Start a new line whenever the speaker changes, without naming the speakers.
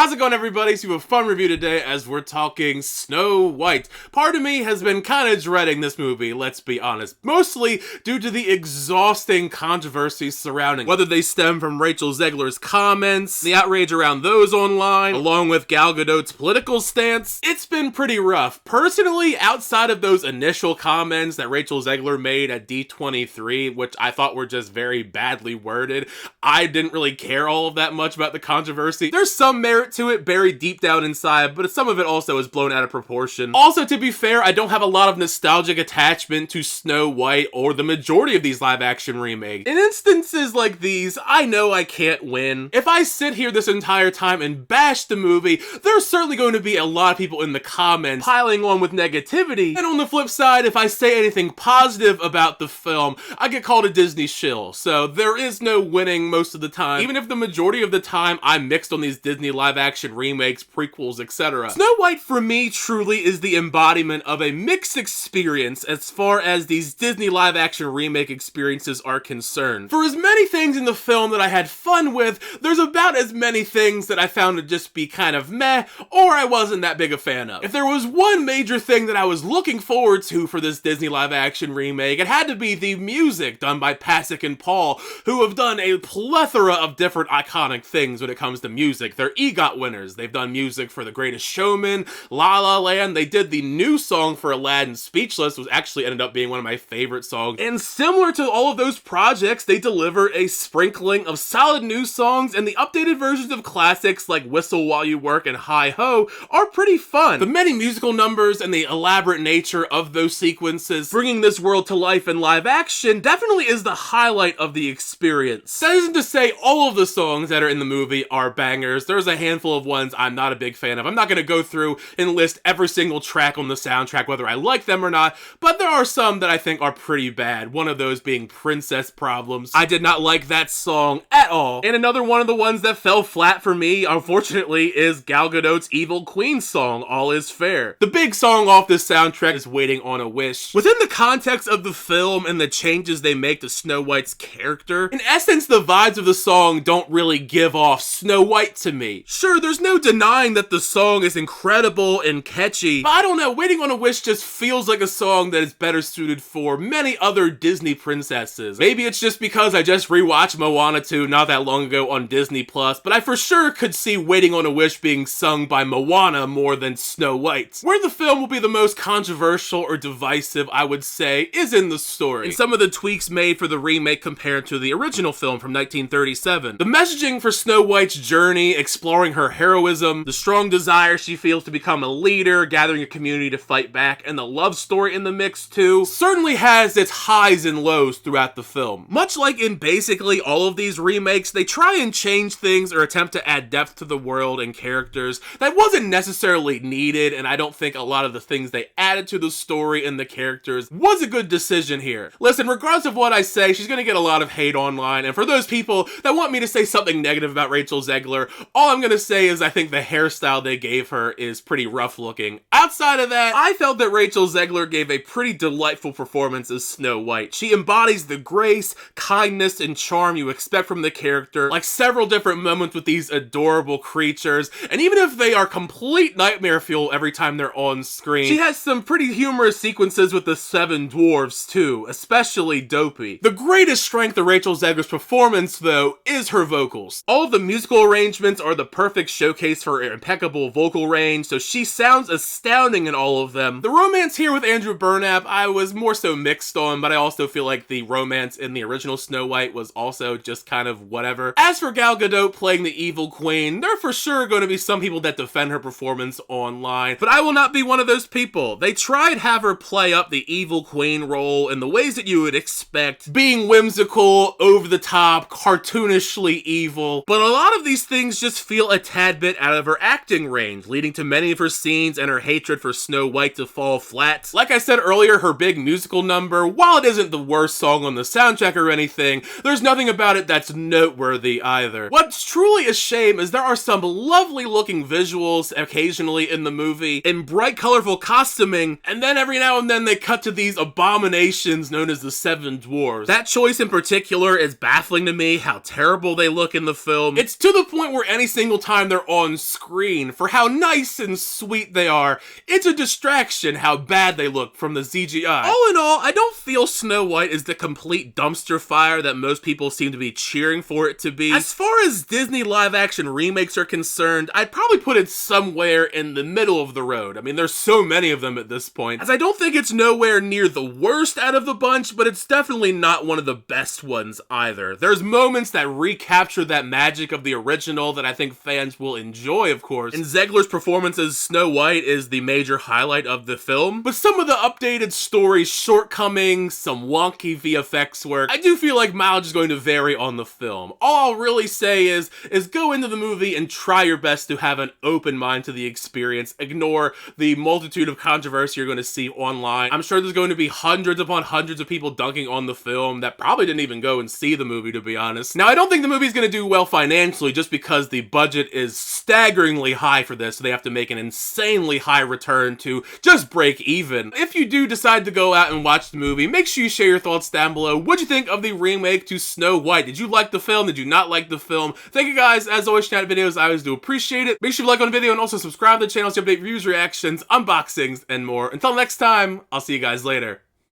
How's it going, everybody? So we have a fun review today as we're talking Snow White. Part of me has been kind of dreading this movie, let's be honest. Mostly due to the exhausting controversies surrounding whether they stem from Rachel Zegler's comments, the outrage around those online, along with Gal Gadot's political stance. It's been pretty rough. Personally, outside of those initial comments that Rachel Zegler made at D23, which I thought were just very badly worded, I didn't really care all of that much about the controversy. There's some merit to it buried deep down inside, but some of it also is blown out of proportion. Also, to be fair, I don't have a lot of nostalgic attachment to Snow White or the majority of these live-action remakes. In instances like these, I know I can't win. If I sit here this entire time and bash the movie, there's certainly going to be a lot of people in the comments piling on with negativity. And on the flip side, if I say anything positive about the film, I get called a Disney shill. So there is no winning most of the time, even if the majority of the time I'm mixed on these Disney live-action remakes, prequels, etc. Snow White, for me, truly is the embodiment of a mixed experience as far as these Disney live-action remake experiences are concerned. For as many things in the film that I had fun with, there's about as many things that I found to just be kind of meh, or I wasn't that big a fan of. If there was one major thing that I was looking forward to for this Disney live-action remake, it had to be the music done by Pasek and Paul, who have done a plethora of different iconic things when it comes to music. They're EGOT winners. They've done music for The Greatest Showman, La La Land. They did the new song for Aladdin, Speechless, which actually ended up being one of my favorite songs. And similar to all of those projects, they deliver a sprinkling of solid new songs, and the updated versions of classics like Whistle While You Work and Hi Ho are pretty fun. The many musical numbers and the elaborate nature of those sequences, bringing this world to life in live action, definitely is the highlight of the experience. That isn't to say all of the songs that are in the movie are bangers. There's a handful of ones I'm not a big fan of. I'm not going to go through and list every single track on the soundtrack, whether I like them or not, but there are some that I think are pretty bad. One of those being Princess Problems. I did not like that song at all. And another one of the ones that fell flat for me, unfortunately, is Gal Gadot's Evil Queen song, All Is Fair. The big song off this soundtrack is Waiting on a Wish. Within the context of the film and the changes they make to Snow White's character, in essence, the vibes of the song don't really give off Snow White to me. Sure, there's no denying that the song is incredible and catchy, but I don't know, Waiting on a Wish just feels like a song that is better suited for many other Disney princesses. Maybe it's just because I just rewatched Moana 2 not that long ago on Disney Plus, but I for sure could see Waiting on a Wish being sung by Moana more than Snow White. Where the film will be the most controversial or divisive, I would say, is in the story, and some of the tweaks made for the remake compared to the original film from 1937. The messaging for Snow White's journey, exploring her heroism, the strong desire she feels to become a leader, gathering a community to fight back, and the love story in the mix too, certainly has its highs and lows throughout the film. Much like in basically all of these remakes, they try and change things or attempt to add depth to the world and characters that wasn't necessarily needed, and I don't think a lot of the things they added to the story and the characters was a good decision here. Listen, regardless of what I say, she's gonna get a lot of hate online, and for those people that want me to say something negative about Rachel Zegler, all I'm gonna say is I think the hairstyle they gave her is pretty rough looking. Outside of that, I felt that Rachel Zegler gave a pretty delightful performance as Snow White. She embodies the grace, kindness, and charm you expect from the character, like several different moments with these adorable creatures, and even if they are complete nightmare fuel every time they're on screen, she has some pretty humorous sequences with the seven dwarves too, especially Dopey. The greatest strength of Rachel Zegler's performance, though, is her vocals. All of the musical arrangements are the perfect showcase for her impeccable vocal range, so she sounds astounding in all of them. The romance here with Andrew Burnap, I was more so mixed on, but I also feel like the romance in the original Snow White was also just kind of whatever. As for Gal Gadot playing the Evil Queen, there are for sure going to be some people that defend her performance online, but I will not be one of those people. They tried to have her play up the Evil Queen role in the ways that you would expect, being whimsical, over the top, cartoonishly evil, but a lot of these things just feel a tad bit out of her acting range, leading to many of her scenes and her hatred for Snow White to fall flat. Like I said earlier, her big musical number, while it isn't the worst song on the soundtrack or anything, there's nothing about it that's noteworthy either. What's truly a shame is there are some lovely looking visuals occasionally in the movie, in bright colorful costuming, and then every now and then they cut to these abominations known as the Seven Dwarves. That choice in particular is baffling to me, how terrible they look in the film. It's to the point where any single time time they're on screen. For how nice and sweet they are, it's a distraction how bad they look from the CGI. All in all, I don't feel Snow White is the complete dumpster fire that most people seem to be cheering for it to be. As far as Disney live-action remakes are concerned, I'd probably put it somewhere in the middle of the road. I mean, there's so many of them at this point, as I don't think it's nowhere near the worst out of the bunch, but it's definitely not one of the best ones either. There's moments that recapture that magic of the original that I think fans will enjoy, of course, and Zegler's performance as Snow White is the major highlight of the film, but some of the updated story's shortcomings, some wonky VFX work, I do feel like mileage is going to vary on the film. All I'll really say is go into the movie and try your best to have an open mind to the experience. Ignore the multitude of controversy you're going to see online. I'm sure there's going to be hundreds upon hundreds of people dunking on the film that probably didn't even go and see the movie, to be honest. Now, I don't think the movie's going to do well financially just because the budget is staggeringly high for this, so they have to make an insanely high return to just break even. If you do decide to go out and watch the movie, make sure you share your thoughts down below. What'd you think of the remake to Snow White? Did you like the film? Did you not like the film? Thank you guys, as always, checking out videos. I always do appreciate it. Make sure you like on the video and also subscribe to the channel to update reviews, reactions, unboxings, and more. Until next time, I'll see you guys later.